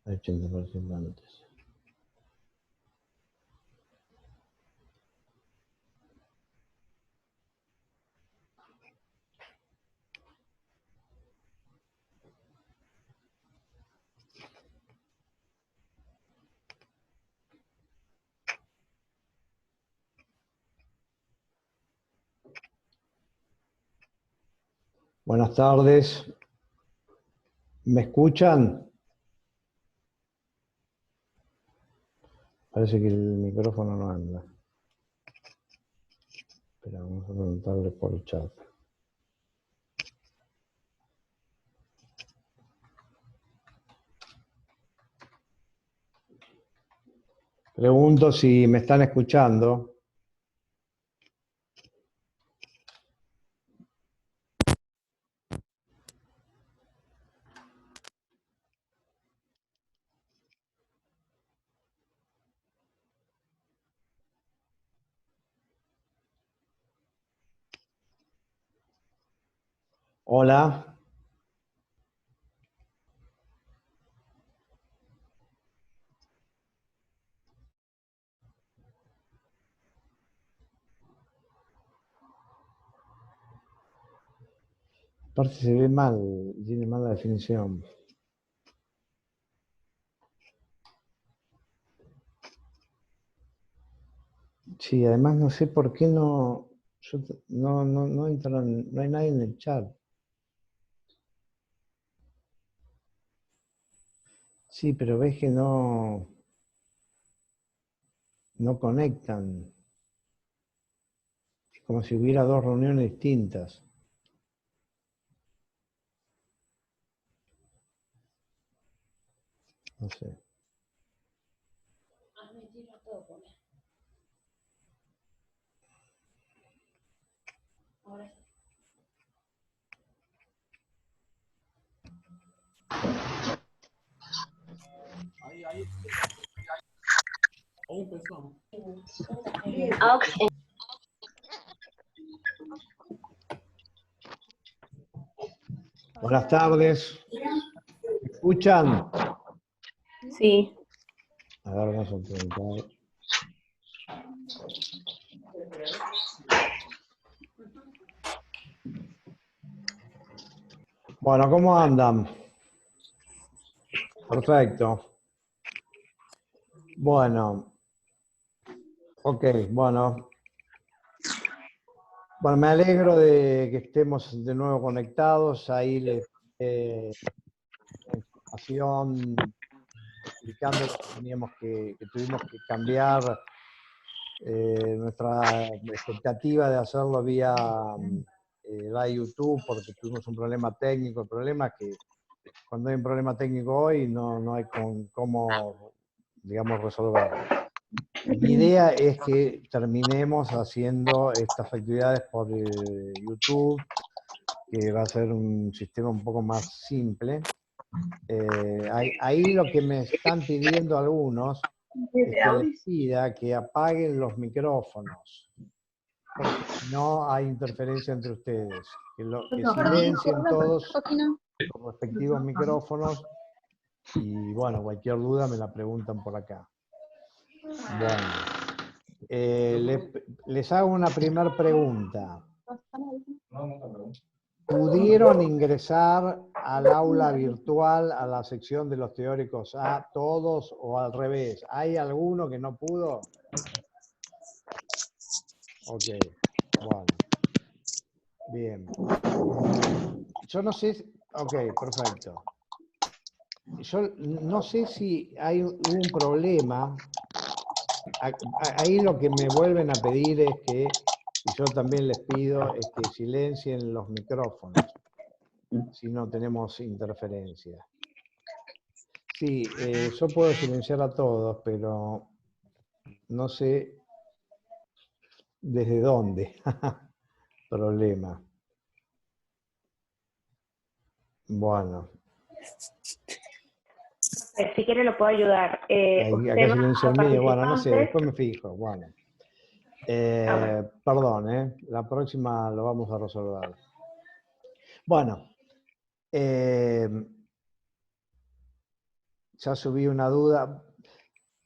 Hay 80 participantes. Buenas tardes. ¿Me escuchan? Parece que el micrófono no anda. Espera, vamos a preguntarle por el chat. Pregunto si me están escuchando. Hola. Aparte se ve mal, tiene mala definición. Sí, además no sé por qué no entran, no hay nadie en el chat. Sí, pero ves que no conectan. Es como si hubiera dos reuniones distintas. No sé. Buenas tardes. ¿Me escuchan? Sí. A ver, vamos a preguntar. Bueno, ¿cómo andan? Perfecto. Bueno. Ok, bueno. Bueno, me alegro de que estemos de nuevo conectados. Ahí les información explicando que tuvimos que cambiar nuestra expectativa de hacerlo vía YouTube porque tuvimos un problema técnico. El problema es que cuando hay un problema técnico hoy no hay cómo, digamos, resolverlo. Mi idea es que terminemos haciendo estas actividades por YouTube, que va a ser un sistema un poco más simple. Ahí lo que me están pidiendo algunos es que les pida que apaguen los micrófonos, porque si no hay interferencia entre ustedes. Que silencien todos los respectivos micrófonos y bueno, cualquier duda me la preguntan por acá. Bueno, les hago una primera pregunta. ¿Pudieron ingresar al aula virtual, a la sección de los teóricos A, todos o al revés? ¿Hay alguno que no pudo? Ok, bueno. Bien. Yo no sé, ok, perfecto. Yo no sé si hay un problema. Ahí lo que me vuelven a pedir es que, y yo también les pido, es que silencien los micrófonos, si no tenemos interferencia. Sí, yo puedo silenciar a todos, pero no sé ¿Desde dónde? Problema. Bueno. Si quiere lo puedo ayudar. Acá Tema silencio a el mío. Bueno, no sé, participantes. después me fijo. Bueno. Bueno. Perdón, la próxima lo vamos a resolver. Bueno, ya subí una duda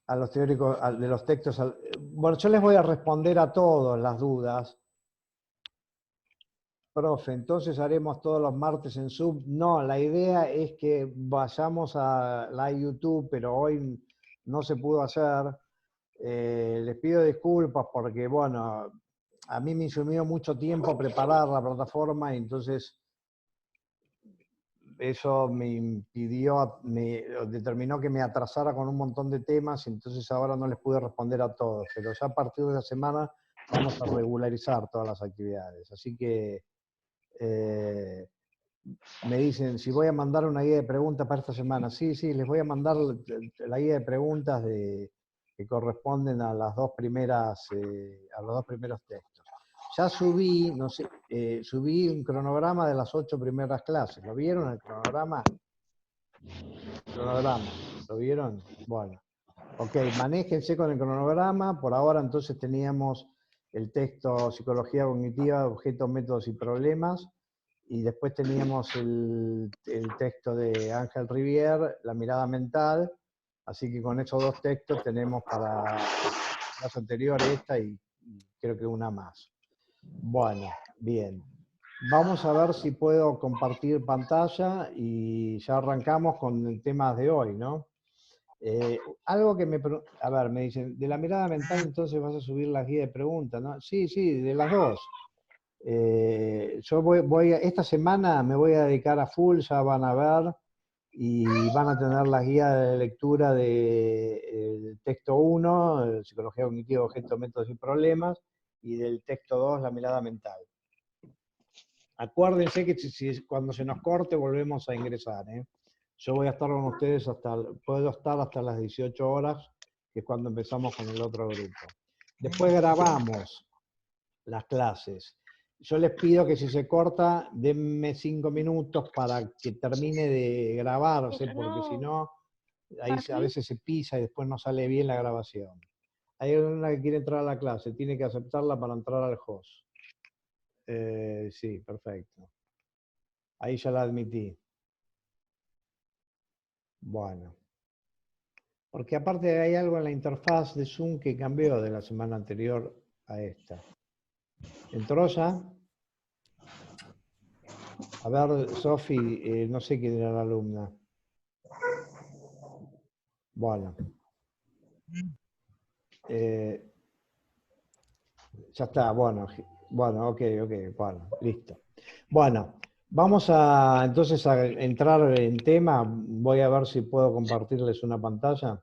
a los teóricos de los textos. Bueno, yo les voy a responder a todas las dudas. Profe, entonces haremos todos los martes en Zoom. No, la idea es que vayamos a la YouTube, pero hoy no se pudo hacer. Les pido disculpas porque, bueno, a mí me insumió mucho tiempo preparar la plataforma y entonces eso me impidió, determinó que me atrasara con un montón de temas, entonces ahora no les pude responder a todos, pero ya a partir de la semana vamos a regularizar todas las actividades. Así que me dicen, si voy a mandar una guía de preguntas para esta semana. Sí, les voy a mandar la guía de preguntas que corresponden a las dos primeras, a los dos primeros textos. Ya subí, no sé, subí un cronograma de las 8 primeras clases. ¿Lo vieron el cronograma? ¿Lo vieron? Bueno. Ok, manéjense con el cronograma. Por ahora entonces teníamos el texto Psicología Cognitiva, Objetos, Métodos y Problemas. Y después teníamos el texto de Ángel Rivière, La mirada mental. Así que con esos dos textos tenemos para las anteriores esta y creo que una más. Bueno, bien. Vamos a ver si puedo compartir pantalla y ya arrancamos con el tema de hoy, ¿no? Algo que me dicen, de la mirada mental entonces vas a subir la guía de preguntas, ¿no? Sí, de las dos. Yo esta semana me voy a dedicar a full, ya van a ver, y van a tener la guía de lectura del texto 1, Psicología Cognitiva, Objetos, Métodos y Problemas, y del texto 2, La mirada mental. Acuérdense que cuando se nos corte volvemos a ingresar, ¿eh? Yo voy a estar con ustedes puedo estar hasta las 18 horas, que es cuando empezamos con el otro grupo. Después grabamos las clases. Yo les pido que si se corta, denme 5 minutos para que termine de grabarse, porque si no, ahí a veces se pisa y después no sale bien la grabación. Hay una que quiere entrar a la clase, tiene que aceptarla para entrar al host. Sí, perfecto. Ahí ya la admití. Bueno. Porque aparte hay algo en la interfaz de Zoom que cambió de la semana anterior a esta. ¿Entró ya? A ver, Sofi, no sé quién era la alumna. Bueno. Ya está, bueno, ok, bueno, listo. Bueno, vamos entonces a entrar en tema. Voy a ver si puedo compartirles una pantalla.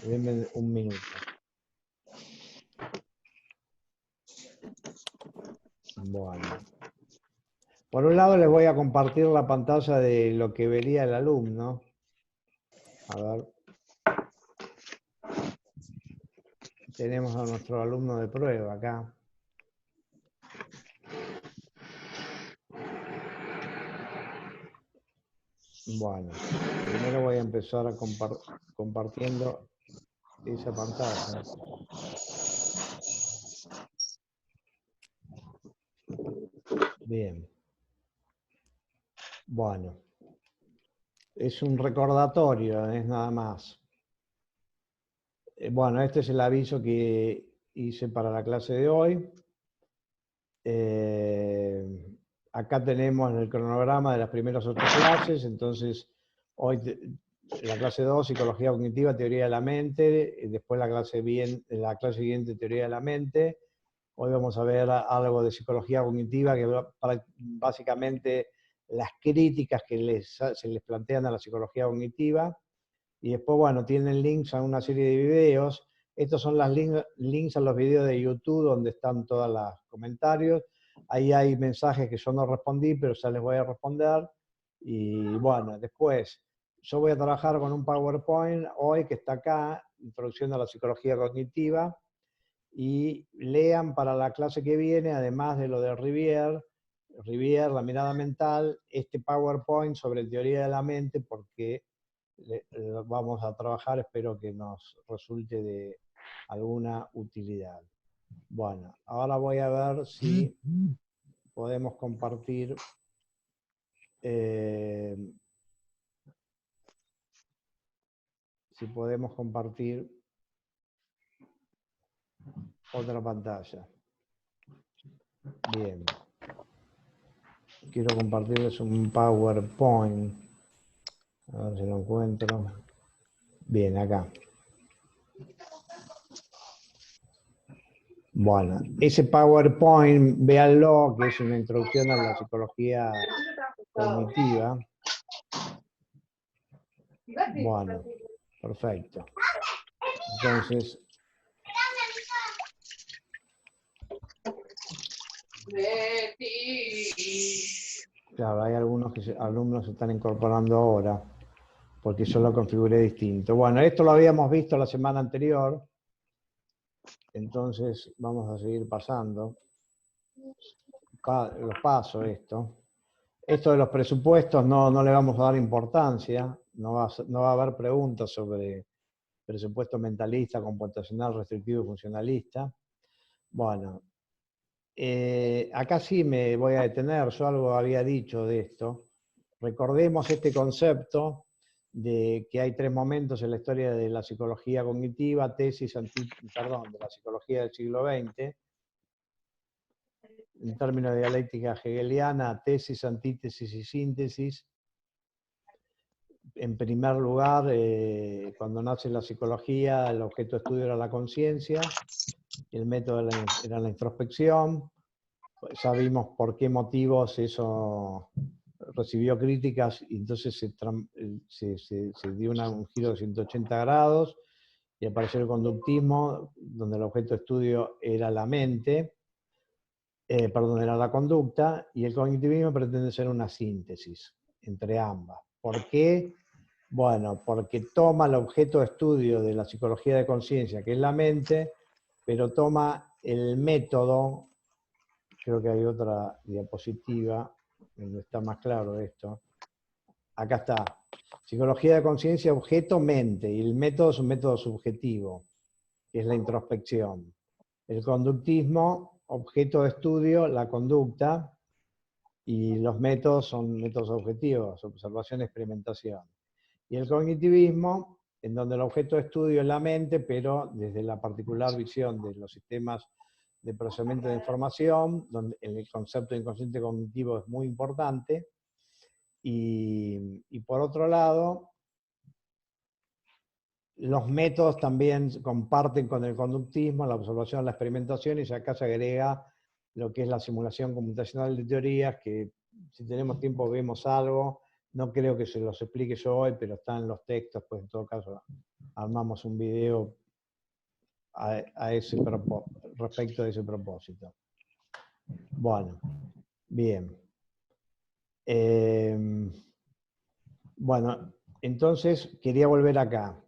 Denme un minuto. Bueno. Por un lado les voy a compartir la pantalla de lo que vería el alumno. A ver. Tenemos a nuestro alumno de prueba acá. Bueno, primero voy a empezar a compartiendo esa pantalla. Bien. Bueno. Es un recordatorio, es nada más. Bueno, este es el aviso que hice para la clase de hoy. Acá tenemos el cronograma de las primeras 8 clases, entonces hoy la clase 2, Psicología Cognitiva, Teoría de la Mente, después la clase siguiente, Teoría de la Mente. Hoy vamos a ver algo de Psicología Cognitiva, que básicamente las críticas que se les plantean a la psicología cognitiva. Y después, bueno, tienen links a una serie de videos. Estos son los links a los videos de YouTube donde están todos los comentarios. Ahí hay mensajes que yo no respondí, pero ya les voy a responder. Y bueno, después yo voy a trabajar con un PowerPoint hoy que está acá, Introducción a la Psicología Cognitiva. y lean para la clase que viene, además de lo de Rivière, la mirada mental, este PowerPoint sobre teoría de la mente, porque vamos a trabajar, espero que nos resulte de alguna utilidad. Bueno, ahora voy a ver si podemos compartir otra pantalla. Bien. Quiero compartirles un PowerPoint. A ver si lo encuentro. Bien, acá. Bueno, ese PowerPoint, véanlo, que es una introducción a la psicología cognitiva. Bueno, perfecto. Entonces, claro, hay algunos alumnos se están incorporando ahora, porque yo lo configuré distinto. Bueno, esto lo habíamos visto la semana anterior, entonces vamos a seguir pasando. Los paso esto. Esto de los presupuestos no le vamos a dar importancia, no va a haber preguntas sobre presupuesto mentalista, computacional, restrictivo y funcionalista. Bueno, acá sí me voy a detener, yo algo había dicho de esto. Recordemos este concepto de que hay tres momentos en la historia de la psicología cognitiva, de la psicología del siglo XX, en términos de dialéctica hegeliana, tesis, antítesis y síntesis. En primer lugar, cuando nace la psicología, el objeto de estudio era la conciencia, el método era la introspección. Ya vimos por qué motivos eso recibió críticas y entonces se dio un giro de 180 grados y apareció el conductismo, donde el objeto de estudio era la mente, era la conducta, y el cognitivismo pretende ser una síntesis entre ambas. ¿Por qué? Bueno, porque toma el objeto de estudio de la psicología de conciencia, que es la mente, pero toma el método. Creo que hay otra diapositiva donde está más claro esto. Acá está. Psicología de conciencia, objeto, mente. Y el método es un método subjetivo, que es la introspección. El conductismo, objeto de estudio, la conducta. Y los métodos son métodos objetivos, observación, experimentación. Y el cognitivismo, en donde el objeto de estudio es la mente, pero desde la particular visión de los sistemas de procesamiento de información, donde el concepto de inconsciente cognitivo es muy importante. Y por otro lado, los métodos también comparten con el conductismo, la observación, la experimentación, y acá se agrega lo que es la simulación computacional de teorías, que si tenemos tiempo vemos algo. No creo que se los explique yo hoy, pero están los textos, pues en todo caso armamos un video respecto de ese propósito. Bueno, bien. Bueno, entonces quería volver acá.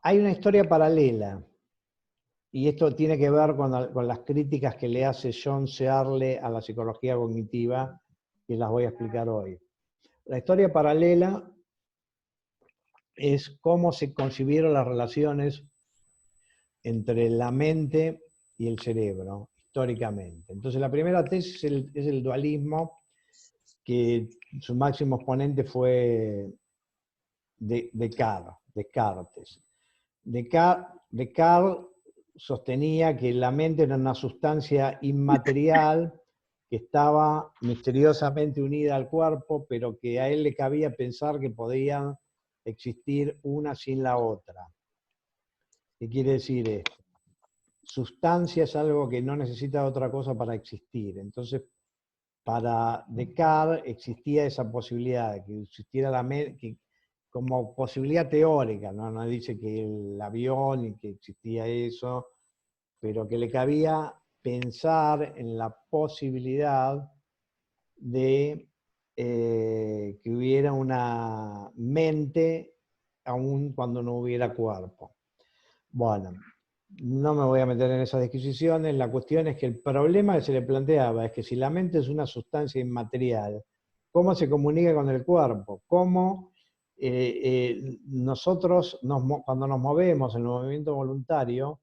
Hay una historia paralela, y esto tiene que ver con las críticas que le hace John Searle a la psicología cognitiva, que las voy a explicar hoy. La historia paralela es cómo se concibieron las relaciones entre la mente y el cerebro, históricamente. Entonces, la primera tesis es el dualismo, que su máximo exponente fue Descartes. Descartes sostenía que la mente era una sustancia inmaterial que estaba misteriosamente unida al cuerpo, pero que a él le cabía pensar que podían existir una sin la otra. ¿Qué quiere decir esto? Sustancia es algo que no necesita otra cosa para existir. Entonces, para Descartes existía esa posibilidad de que existiera la mente, como posibilidad teórica, no dice que el avión y que existía eso, pero que le cabía pensar en la posibilidad de que hubiera una mente aun cuando no hubiera cuerpo. Bueno, no me voy a meter en esas disquisiciones. La cuestión es que el problema que se le planteaba es que si la mente es una sustancia inmaterial, ¿cómo se comunica con el cuerpo? ¿Cómo nosotros, cuando nos movemos en el movimiento voluntario,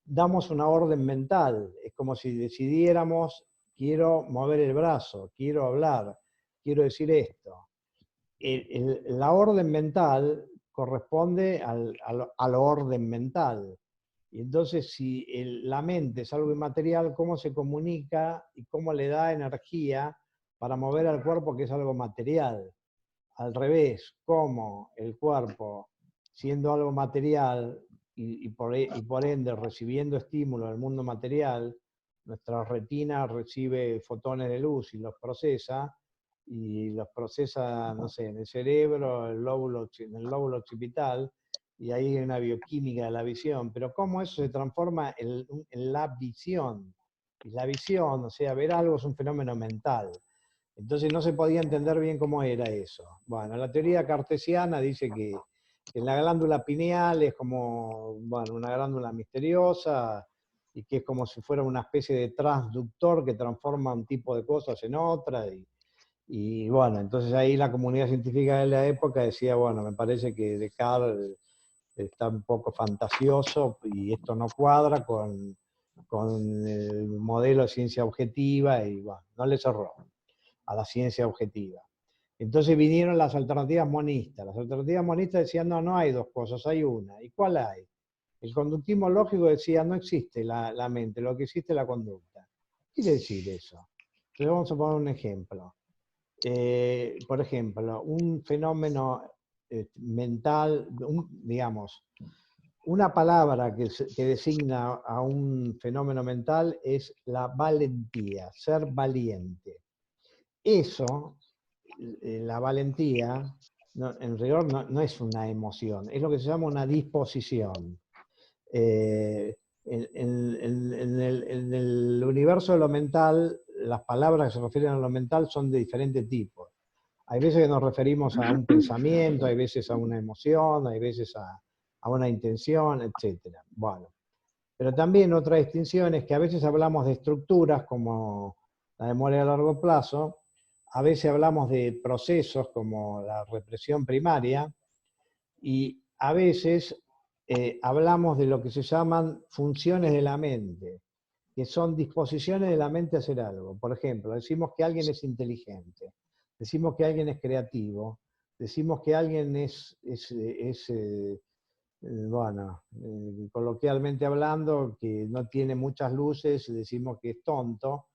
damos una orden mental? Es como si decidiéramos, quiero mover el brazo, quiero hablar, quiero decir esto. La orden mental corresponde al orden mental. Y entonces, si la mente es algo inmaterial, ¿cómo se comunica y cómo le da energía para mover al cuerpo, que es algo material? Al revés, ¿cómo el cuerpo, siendo algo material y por ende recibiendo estímulo del mundo material, nuestra retina recibe fotones de luz y los procesa, no sé, en el cerebro, en el lóbulo occipital, y ahí hay una bioquímica de la visión, pero cómo eso se transforma en la visión. Y la visión, o sea, ver algo es un fenómeno mental. Entonces no se podía entender bien cómo era eso. Bueno, la teoría cartesiana dice que la glándula pineal es como, bueno, una glándula misteriosa y que es como si fuera una especie de transductor que transforma un tipo de cosas en otra. Y bueno, entonces ahí la comunidad científica de la época decía, bueno, me parece que Descartes está un poco fantasioso y esto no cuadra con el modelo de ciencia objetiva y bueno, no le cerró a la ciencia objetiva. Entonces vinieron las alternativas monistas. Las alternativas monistas decían, no, no hay dos cosas, hay una. ¿Y cuál hay? El conductismo lógico decía, no existe la mente, lo que existe es la conducta. ¿Qué quiere decir eso? Entonces vamos a poner un ejemplo. Por ejemplo, un fenómeno mental, digamos, una palabra que designa a un fenómeno mental es la valentía, ser valiente. Eso, la valentía, en rigor no es una emoción, es lo que se llama una disposición. En el universo de lo mental, las palabras que se refieren a lo mental son de diferentes tipos. Hay veces que nos referimos a un pensamiento, hay veces a una emoción, hay veces a una intención, etc. Bueno, pero también otra distinción es que a veces hablamos de estructuras como la memoria a largo plazo, a veces hablamos de procesos como la represión primaria, y a veces hablamos de lo que se llaman funciones de la mente, que son disposiciones de la mente a hacer algo. Por ejemplo, decimos que alguien es inteligente, decimos que alguien es creativo, decimos que alguien bueno, coloquialmente hablando, que no tiene muchas luces, decimos que es tonto,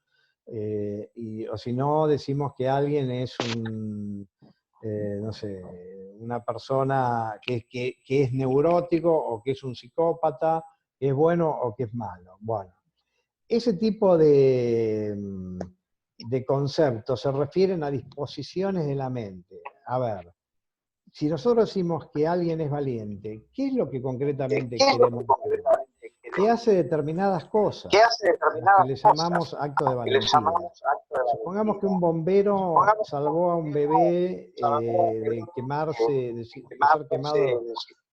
o si no, decimos que alguien es no sé, una persona que es neurótico o que es un psicópata, que es bueno o que es malo. Bueno, ese tipo de conceptos se refieren a disposiciones de la mente. A ver, si nosotros decimos que alguien es valiente, ¿qué es lo que concretamente queremos decir? Que hace determinadas cosas, a las que le llamamos actos de valentía. Supongamos que un bombero salvó a un bebé de quemarse, de ser quemado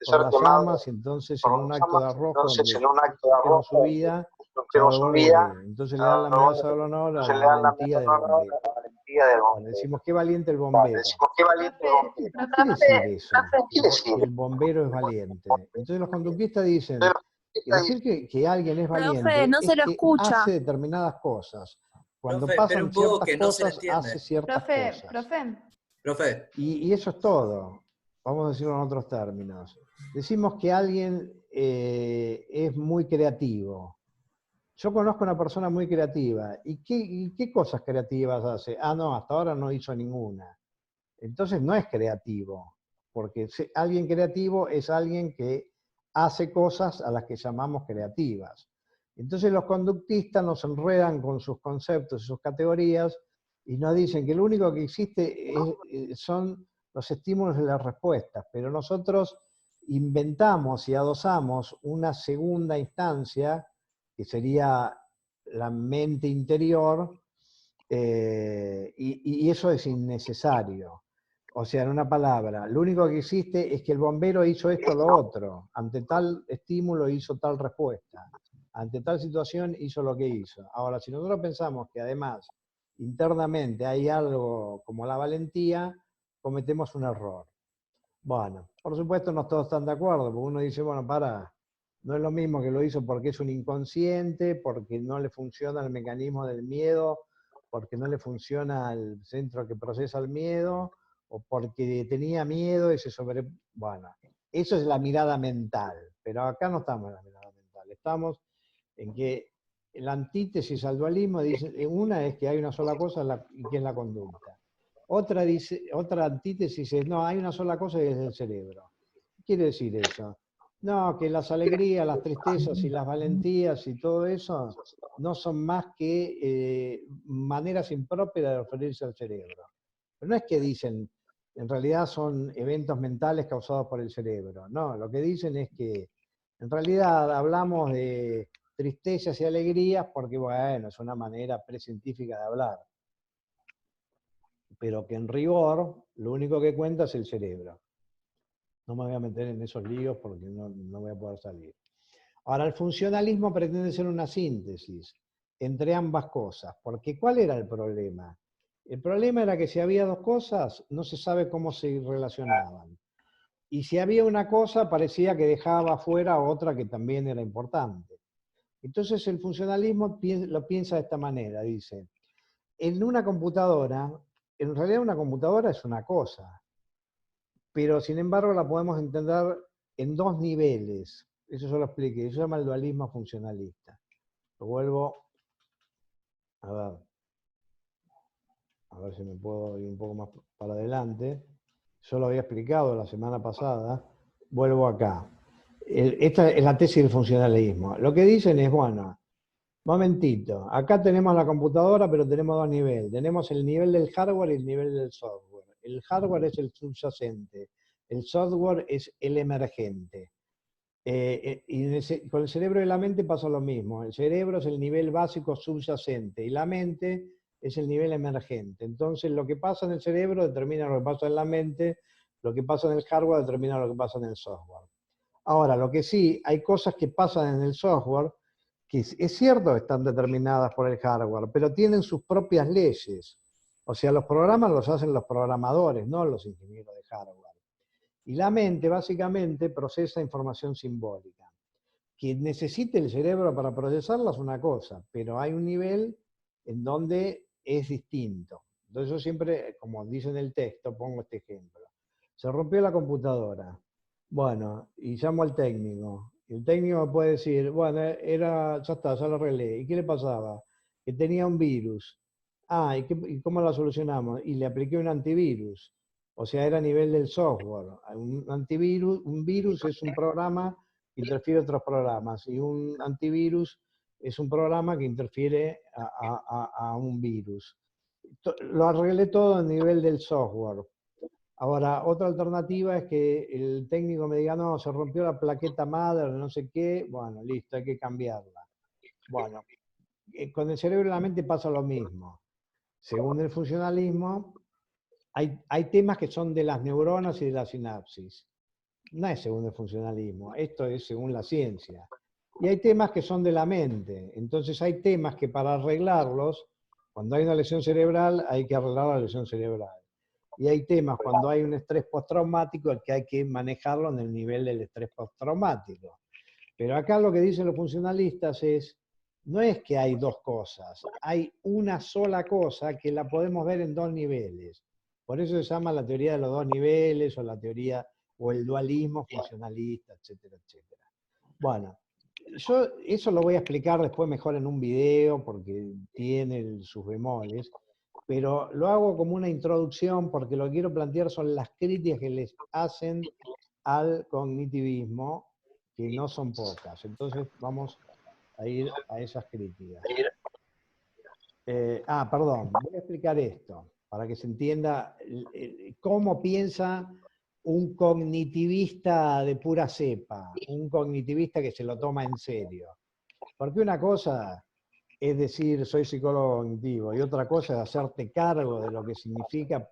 por las llamas, y entonces en un acto de arrojo donde surgieron su vida, salvó al bebé. Entonces le dan la medalla de honor a la valentía del bombero. Bueno, decimos, qué valiente el bombero. ¿Qué quiere decir eso? Que el bombero es valiente. Entonces los conductistas dicen, decir que alguien es Profe, valiente no es se lo que escucha. hace determinadas cosas. Cuando Profe, espera pasan un poco ciertas que no se le cosas, entiende. hace ciertas cosas. Profe. Y eso es todo. Vamos a decirlo en otros términos. Decimos que alguien es muy creativo. Yo conozco una persona muy creativa. ¿Y qué cosas creativas hace? Ah, no, hasta ahora no hizo ninguna. Entonces no es creativo, porque alguien creativo es alguien que hace cosas a las que llamamos creativas. Entonces los conductistas nos enredan con sus conceptos y sus categorías y nos dicen que lo único que existe son los estímulos y las respuestas, pero nosotros inventamos y adosamos una segunda instancia, que sería la mente interior, y eso es innecesario. O sea, en una palabra, lo único que existe es que el bombero hizo esto o lo otro. Ante tal estímulo hizo tal respuesta. Ante tal situación hizo lo que hizo. Ahora, si nosotros pensamos que además internamente hay algo como la valentía, cometemos un error. Bueno, por supuesto no todos están de acuerdo, porque uno dice, bueno, no es lo mismo que lo hizo porque es un inconsciente, porque no le funciona el mecanismo del miedo, porque no le funciona el centro que procesa el miedo, o porque tenía miedo y se sobre... Bueno, eso es la mirada mental, pero acá no estamos en la mirada mental, estamos en que la antítesis al dualismo dice, una es que hay una sola cosa y que es la conducta. Otra antítesis es, no, hay una sola cosa y es el cerebro. ¿Qué quiere decir eso? No, que las alegrías, las tristezas y las valentías y todo eso no son más que maneras impropias de referirse al cerebro. Pero no es que dicen, en realidad son eventos mentales causados por el cerebro. No, lo que dicen es que en realidad hablamos de tristezas y alegrías porque, bueno, es una manera precientífica de hablar. Pero que en rigor lo único que cuenta es el cerebro. No me voy a meter en esos líos porque no voy a poder salir. Ahora, el funcionalismo pretende ser una síntesis entre ambas cosas, porque ¿cuál era el problema? El problema era que si había dos cosas, no se sabe cómo se relacionaban. Y si había una cosa, parecía que dejaba fuera otra que también era importante. Entonces el funcionalismo lo piensa de esta manera, dice, en una computadora, en realidad una computadora es una cosa, pero sin embargo la podemos entender en dos niveles. Eso yo lo expliqué, eso se llama el dualismo funcionalista. Lo vuelvo a ver si me puedo ir un poco más para adelante. Yo lo había explicado la semana pasada, vuelvo acá. Esta es la tesis del funcionalismo. Lo que dicen es, bueno, momentito, acá tenemos la computadora, pero tenemos dos niveles. Tenemos el nivel del hardware y el nivel del software. El hardware es el subyacente, el software es el emergente. Con el cerebro y la mente pasa lo mismo. El cerebro es el nivel básico subyacente y la mente es el nivel emergente. Entonces, lo que pasa en el cerebro determina lo que pasa en la mente, lo que pasa en el hardware determina lo que pasa en el software. Ahora, lo que sí, hay cosas que pasan en el software que es cierto que están determinadas por el hardware, pero tienen sus propias leyes. O sea, los programas los hacen los programadores, no los ingenieros de hardware. Y la mente básicamente procesa información simbólica. Que necesite el cerebro para procesarla es una cosa, pero hay un nivel en donde es distinto. Entonces yo siempre, como dice en el texto, pongo este ejemplo. Se rompió la computadora. Bueno, y llamo al técnico. El técnico me puede decir, bueno, ya está, ya lo arreglé. ¿Y qué le pasaba? Que tenía un virus. Ah, ¿y cómo lo solucionamos? Y le apliqué un antivirus. O sea, era a nivel del software. Un virus es un programa que interfiere a otros programas y un antivirus es un programa que interfiere a un virus. Lo arreglé todo a nivel del software. Ahora, otra alternativa es que el técnico me diga, no, se rompió la plaqueta madre, no sé qué, bueno, listo, hay que cambiarla. Bueno, con el cerebro y la mente pasa lo mismo. Según el funcionalismo, hay temas que son de las neuronas y de la sinapsis. No es según el funcionalismo, esto es según la ciencia. Y hay temas que son de la mente. Entonces hay temas que para arreglarlos, cuando hay una lesión cerebral, hay que arreglar la lesión cerebral. Y hay temas cuando hay un estrés postraumático que hay que manejarlo en el nivel del estrés postraumático. Pero acá lo que dicen los funcionalistas es, no es que hay dos cosas, hay una sola cosa que la podemos ver en dos niveles. Por eso se llama la teoría de los dos niveles o la teoría o el dualismo funcionalista, etcétera, etcétera. Bueno, yo eso lo voy a explicar después mejor en un video porque tiene sus bemoles, pero lo hago como una introducción porque lo que quiero plantear son las críticas que les hacen al cognitivismo, que no son pocas. Entonces vamos a ir a esas críticas. Perdón, voy a explicar esto para que se entienda cómo piensa un cognitivista de pura cepa, un cognitivista que se lo toma en serio. Porque una cosa es decir, soy psicólogo cognitivo, y otra cosa es hacerte cargo de lo que significa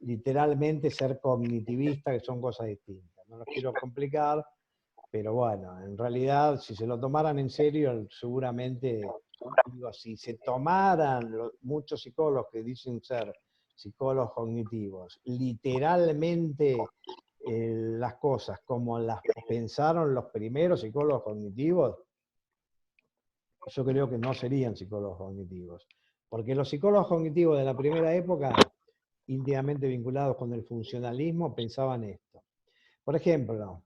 literalmente ser cognitivista, que son cosas distintas. No los quiero complicar, pero bueno, en realidad, si se lo tomaran en serio, seguramente, digo, si se tomaran muchos psicólogos que dicen ser psicólogos cognitivos, literalmente las cosas como las pensaron los primeros psicólogos cognitivos, yo creo que no serían psicólogos cognitivos. Porque los psicólogos cognitivos de la primera época, íntimamente vinculados con el funcionalismo, pensaban esto. Por ejemplo,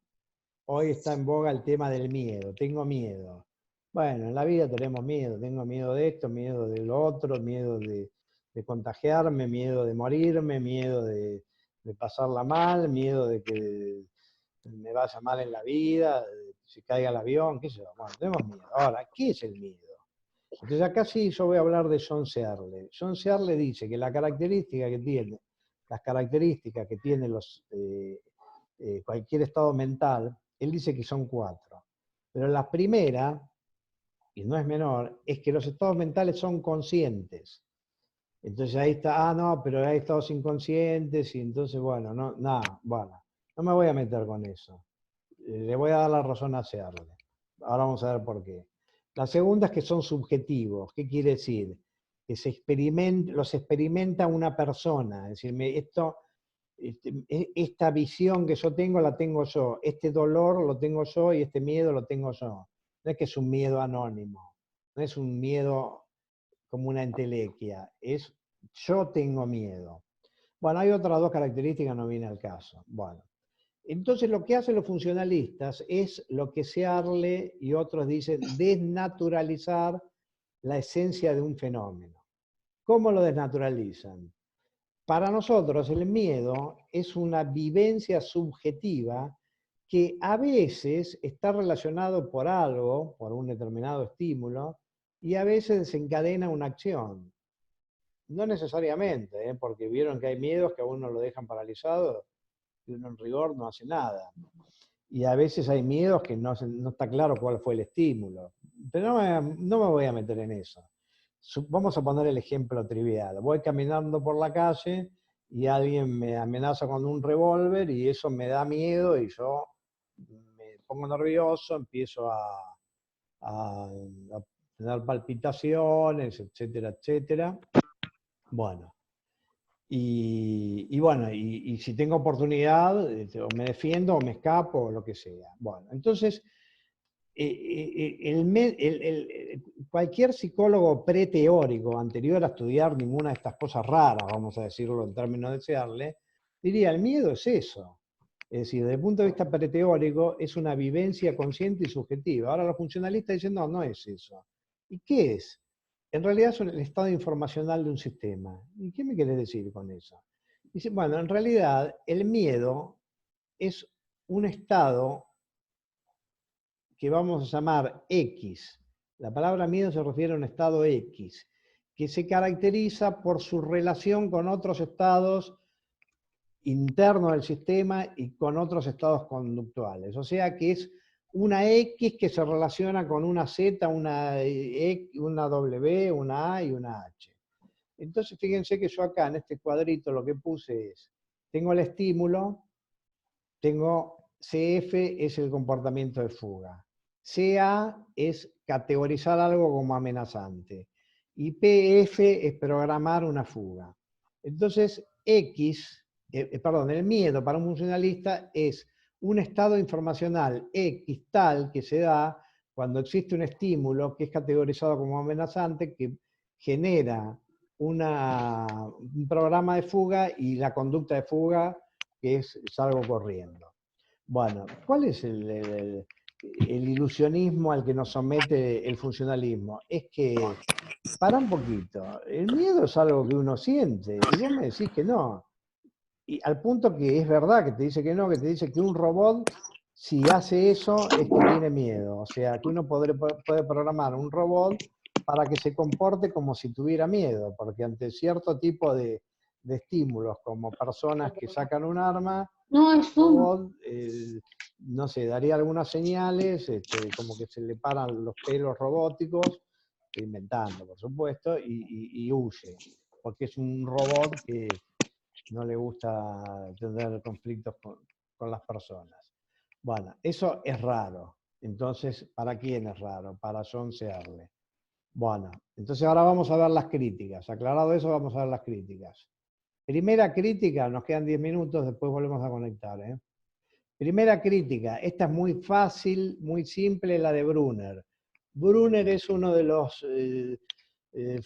hoy está en boga el tema del miedo. Tengo miedo. Bueno, en la vida tenemos miedo. Tengo miedo de esto, miedo de lo otro, miedo de contagiarme, miedo de morirme, miedo de pasarla mal, miedo de que me vaya mal en la vida, si caiga el avión, qué sé yo. Bueno, tenemos miedo. Ahora, ¿qué es el miedo? Entonces acá sí yo voy a hablar de John Searle. John Searle dice que las características que tiene cualquier estado mental, él dice que son 4. Pero la primera, y no es menor, es que los estados mentales son conscientes. Entonces ahí está, no, pero hay estados inconscientes, y entonces, bueno, no me voy a meter con eso. Le voy a dar la razón a Searle. Ahora vamos a ver por qué. La segunda es que son subjetivos. ¿Qué quiere decir? Que los experimenta una persona. Es decir, esta visión que yo tengo la tengo yo. Este dolor lo tengo yo y este miedo lo tengo yo. No es que es un miedo anónimo. No es un miedo como una entelequia. Es yo tengo miedo. Bueno, hay otras 2 características, no viene al caso. Bueno. Entonces lo que hacen los funcionalistas es lo que Searle y otros dicen desnaturalizar la esencia de un fenómeno. ¿Cómo lo desnaturalizan? Para nosotros el miedo es una vivencia subjetiva que a veces está relacionado por algo, por un determinado estímulo, y a veces desencadena una acción. No necesariamente, porque vieron que hay miedos que a uno lo dejan paralizado y uno en rigor no hace nada. Y a veces hay miedos que no está claro cuál fue el estímulo. Pero no me voy a meter en eso. Vamos a poner el ejemplo trivial. Voy caminando por la calle y alguien me amenaza con un revólver y eso me da miedo y yo me pongo nervioso, empiezo a tener palpitaciones, etcétera, etcétera. Bueno, bueno, y si tengo oportunidad, o me defiendo, o me escapo, o lo que sea. Bueno, entonces, cualquier psicólogo preteórico, anterior a estudiar ninguna de estas cosas raras, vamos a decirlo en términos de Searle, diría, el miedo es eso. Es decir, desde el punto de vista preteórico, es una vivencia consciente y subjetiva. Ahora los funcionalistas dicen, no, no es eso. ¿Y qué es? En realidad es el estado informacional de un sistema. ¿Y qué me querés decir con eso? Dice, bueno, en realidad el miedo es un estado que vamos a llamar X. La palabra miedo se refiere a un estado X, que se caracteriza por su relación con otros estados internos del sistema y con otros estados conductuales. O sea que es una X que se relaciona con una Z, una W, una A y una H. Entonces fíjense que yo acá en este cuadrito lo que puse es, tengo el estímulo, tengo CF es el comportamiento de fuga, CA es categorizar algo como amenazante y PF es programar una fuga. Entonces el miedo para un funcionalista es un estado informacional X tal que se da cuando existe un estímulo que es categorizado como amenazante, que genera un programa de fuga y la conducta de fuga que es salgo corriendo. Bueno, ¿cuál es el ilusionismo al que nos somete el funcionalismo? Es que, para un poquito, el miedo es algo que uno siente y vos me decís que no. Y al punto que es verdad que te dice que no, que te dice que un robot, si hace eso, es que tiene miedo. O sea, que uno puede programar un robot para que se comporte como si tuviera miedo, porque ante cierto tipo de estímulos, como personas que sacan un arma, No, el es Zoom. robot, no sé, daría algunas señales, como que se le paran los pelos robóticos, estoy inventando, por supuesto, y huye, porque es un robot que no le gusta tener conflictos con las personas. Bueno, eso es raro. Entonces, ¿para quién es raro? Para John Searle. Bueno, entonces ahora vamos a ver las críticas. Aclarado eso, vamos a ver las críticas. Primera crítica, nos quedan 10 minutos, después volvemos a conectar. Primera crítica, esta es muy fácil, muy simple, la de Brunner. Brunner es uno de los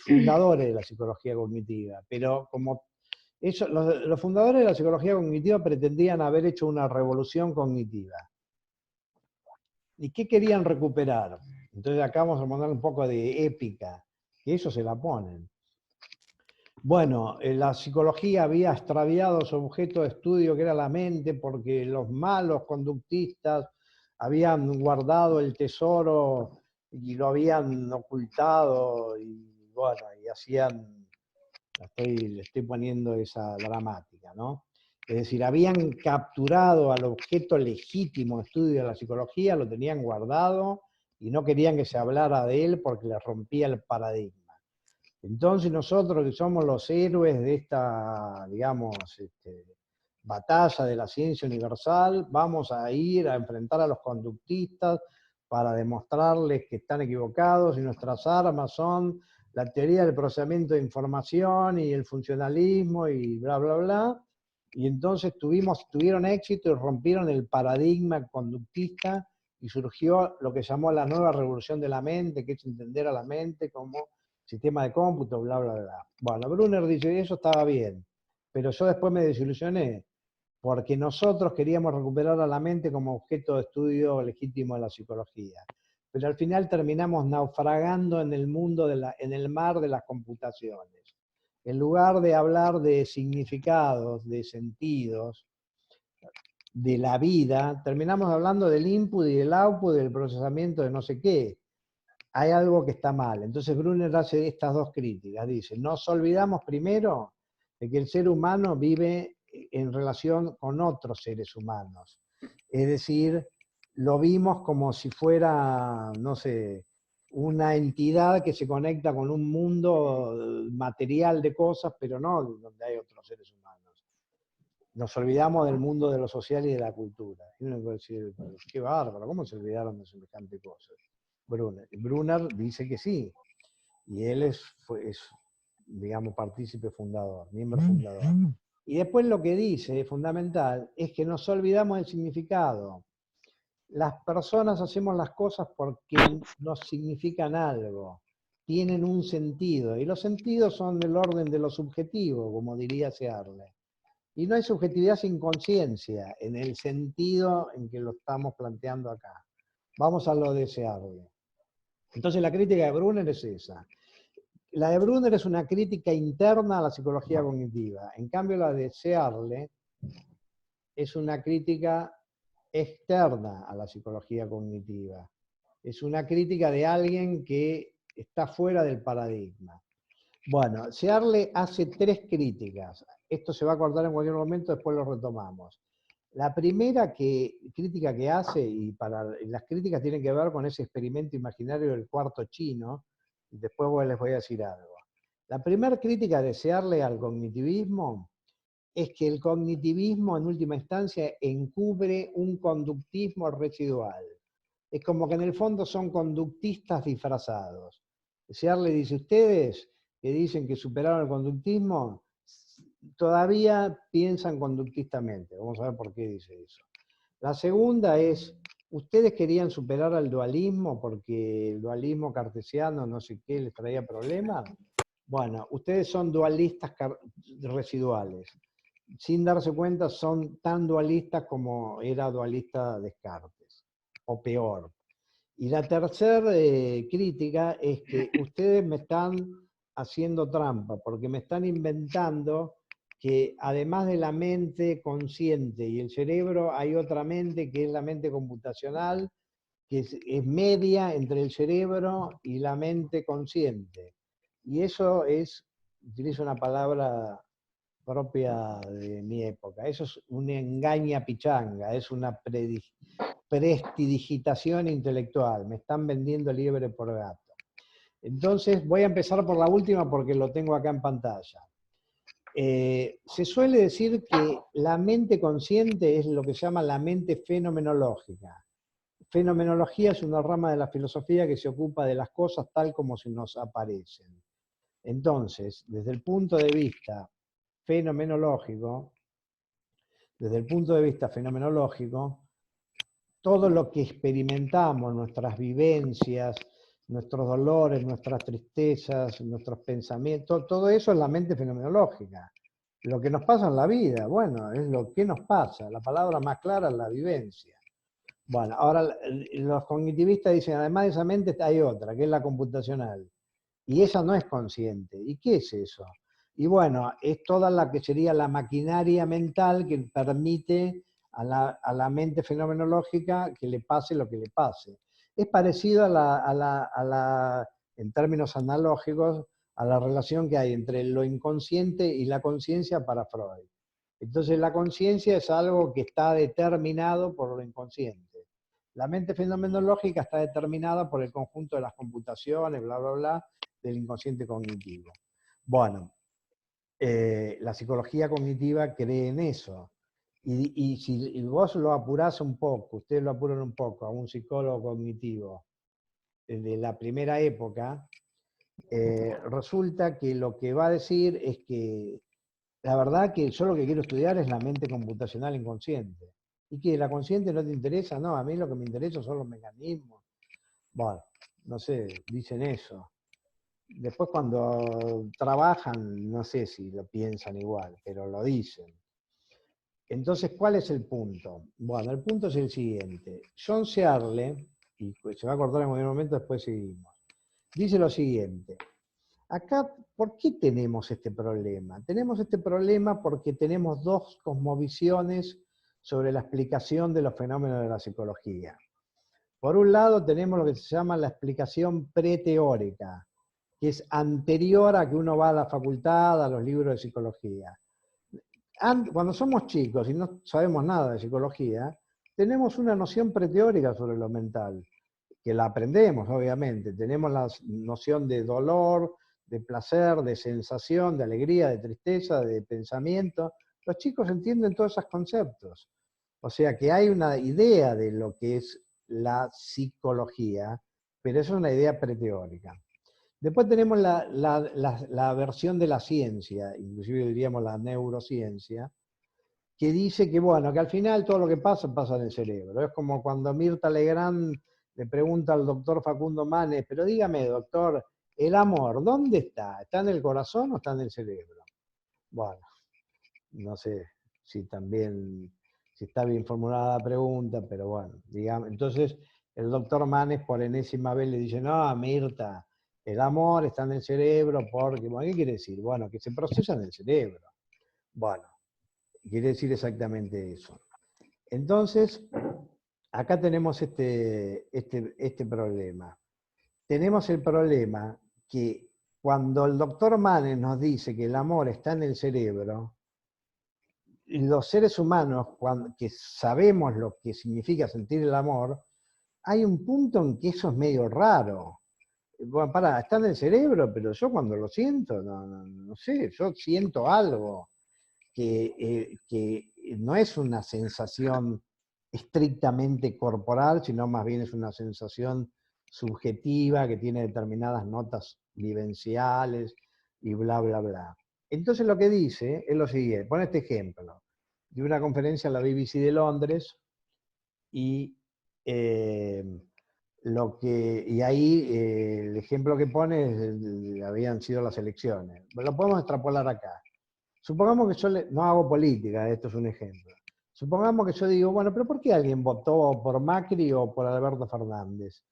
fundadores de la psicología cognitiva, pero como eso, los fundadores de la psicología cognitiva pretendían haber hecho una revolución cognitiva. ¿Y qué querían recuperar? Entonces acá vamos a poner un poco de épica, que eso se la ponen. Bueno, la psicología había extraviado su objeto de estudio, que era la mente, porque los malos conductistas habían guardado el tesoro y lo habían ocultado, y bueno, y hacían, le estoy poniendo esa dramática, ¿no? Es decir, habían capturado al objeto legítimo de estudio de la psicología, lo tenían guardado y no querían que se hablara de él porque les rompía el paradigma. Entonces nosotros que somos los héroes de esta, digamos, batalla de la ciencia universal, vamos a ir a enfrentar a los conductistas para demostrarles que están equivocados y nuestras armas son la teoría del procesamiento de información y el funcionalismo y bla, bla, bla. Y entonces tuvieron éxito y rompieron el paradigma conductista y surgió lo que llamó la nueva revolución de la mente, que es entender a la mente como sistema de cómputo, bla, bla, bla. Bueno, Brunner dice, eso estaba bien, pero yo después me desilusioné, porque nosotros queríamos recuperar a la mente como objeto de estudio legítimo de la psicología. Pero al final terminamos naufragando en el mundo, en el mar de las computaciones. En lugar de hablar de significados, de sentidos, de la vida, terminamos hablando del input y del output, del procesamiento de no sé qué. Hay algo que está mal. Entonces Brunner hace estas dos críticas. Dice, nos olvidamos primero de que el ser humano vive en relación con otros seres humanos. Es decir, lo vimos como si fuera, no sé, una entidad que se conecta con un mundo material de cosas, pero no donde hay otros seres humanos. Nos olvidamos del mundo de lo social y de la cultura. Y uno puede decir, qué bárbaro, ¿cómo se olvidaron de semejante cosa? Brunner dice que sí, y él es, digamos, partícipe fundador, miembro fundador. Y después lo que dice, fundamental, es que nos olvidamos del significado. Las personas hacemos las cosas porque nos significan algo, tienen un sentido, y los sentidos son del orden de lo subjetivo, como diría Searle. Y no hay subjetividad sin conciencia, en el sentido en que lo estamos planteando acá. Vamos a lo de Searle. Entonces la crítica de Brunner es esa. La de Brunner es una crítica interna a la psicología cognitiva. En cambio la de Searle es una crítica externa a la psicología cognitiva. Es una crítica de alguien que está fuera del paradigma. Bueno, Searle hace tres críticas. Esto se va a cortar en cualquier momento, después lo retomamos. La primera crítica que hace, y las críticas tienen que ver con ese experimento imaginario del cuarto chino, y después les voy a decir algo. La primera crítica de Searle al cognitivismo es que el cognitivismo en última instancia encubre un conductismo residual. Es como que en el fondo son conductistas disfrazados. Searle dice, ustedes que dicen que superaron el conductismo, todavía piensan conductistamente. Vamos a ver por qué dice eso. La segunda es, ustedes querían superar al dualismo porque el dualismo cartesiano no sé qué les traía problemas. Bueno, ustedes son dualistas residuales. Sin darse cuenta son tan dualistas como era dualista Descartes, o peor. Y la tercera crítica es que ustedes me están haciendo trampa, porque me están inventando que además de la mente consciente y el cerebro, hay otra mente que es la mente computacional, que es media entre el cerebro y la mente consciente. Y eso es, utilizo una palabra propia de mi época, eso es una engaña pichanga, es una prestidigitación intelectual, me están vendiendo liebre por gato. Entonces voy a empezar por la última porque lo tengo acá en pantalla. se suele decir que la mente consciente es lo que se llama la mente fenomenológica. Fenomenología es una rama de la filosofía que se ocupa de las cosas tal como se nos aparecen. Entonces, desde el punto de vista fenomenológico, todo lo que experimentamos, nuestras vivencias, nuestros dolores, nuestras tristezas, nuestros pensamientos, todo eso es la mente fenomenológica. Lo que nos pasa en la vida, bueno, es lo que nos pasa. La palabra más clara es la vivencia. Bueno, ahora los cognitivistas dicen, además de esa mente hay otra, que es la computacional. Y esa no es consciente. ¿Y qué es eso? Y bueno, es toda la que sería la maquinaria mental que permite a la mente fenomenológica que le pase lo que le pase. Es parecido en términos analógicos, a la relación que hay entre lo inconsciente y la conciencia para Freud. Entonces la conciencia es algo que está determinado por lo inconsciente. La mente fenomenológica está determinada por el conjunto de las computaciones, bla, bla, bla, del inconsciente cognitivo. Bueno, la psicología cognitiva cree en eso. Y si vos lo apurás un poco, ustedes lo apuran un poco a un psicólogo cognitivo de la primera época, resulta que lo que va a decir es que la verdad que yo lo que quiero estudiar es la mente computacional inconsciente. ¿Y que la consciente no te interesa? No, a mí lo que me interesa son los mecanismos. Bueno, no sé, dicen eso. Después cuando trabajan, no sé si lo piensan igual, pero lo dicen. Entonces, ¿cuál es el punto? Bueno, el punto es el siguiente. John Searle, y se va a cortar en cualquier momento, después seguimos, dice lo siguiente. Acá, ¿por qué tenemos este problema? Tenemos este problema porque tenemos dos cosmovisiones sobre la explicación de los fenómenos de la psicología. Por un lado tenemos lo que se llama la explicación preteórica, que es anterior a que uno va a la facultad, a los libros de psicología. Cuando somos chicos y no sabemos nada de psicología, tenemos una noción preteórica sobre lo mental, que la aprendemos, obviamente. Tenemos la noción de dolor, de placer, de sensación, de alegría, de tristeza, de pensamiento. Los chicos entienden todos esos conceptos. O sea que hay una idea de lo que es la psicología, pero eso es una idea preteórica. Después tenemos la versión de la ciencia, inclusive diríamos la neurociencia, que dice que, bueno, que al final todo lo que pasa, pasa en el cerebro. Es como cuando Mirta Legrand le pregunta al doctor Facundo Manes, pero dígame, doctor, el amor, ¿dónde está? ¿Está en el corazón o está en el cerebro? Bueno, no sé si también, si está bien formulada la pregunta, pero bueno, digamos, entonces el doctor Manes por enésima vez le dice, no, Mirta, el amor está en el cerebro porque, bueno, ¿qué quiere decir? Bueno, que se procesa en el cerebro. Bueno, quiere decir exactamente eso. Entonces, acá tenemos este problema. Tenemos el problema que cuando el doctor Manes nos dice que el amor está en el cerebro, los seres humanos, que sabemos lo que significa sentir el amor, hay un punto en que eso es medio raro. Bueno, pará, está en el cerebro, pero yo cuando lo siento, no sé, yo siento algo que no es una sensación estrictamente corporal, sino más bien es una sensación subjetiva que tiene determinadas notas vivenciales y bla, bla, bla. Entonces lo que dice es lo siguiente, pone este ejemplo, de una conferencia en la BBC de Londres y y ahí el ejemplo que pone habían sido las elecciones. Lo podemos extrapolar acá. Supongamos que yo no hago política, esto es un ejemplo. Supongamos que yo digo, bueno, pero ¿por qué alguien votó por Macri o por Alberto Fernández?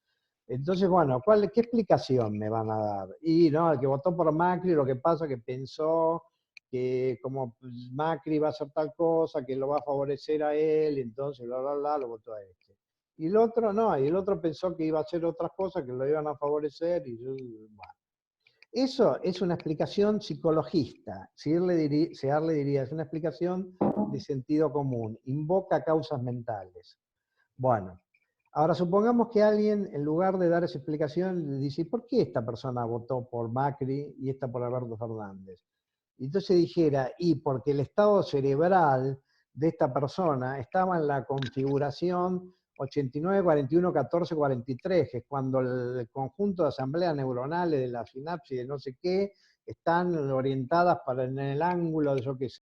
Entonces, bueno, ¿qué explicación me van a dar? Y no, el que votó por Macri, lo que pasa es que pensó que como Macri va a hacer tal cosa, que lo va a favorecer a él, entonces bla, bla, bla, lo votó a este. Y el otro no, y el otro pensó que iba a hacer otras cosas que lo iban a favorecer, y yo, bueno. Eso es una explicación psicologista. Searle diría, es una explicación de sentido común, invoca causas mentales. Bueno, ahora supongamos que alguien, en lugar de dar esa explicación, le dice, ¿por qué esta persona votó por Macri y esta por Alberto Fernández? y entonces dijera, y porque el estado cerebral de esta persona estaba en la configuración 89, 41, 14, 43, que es cuando el conjunto de asambleas neuronales de la sinapsis de no sé qué están orientadas para en el ángulo de yo qué sé.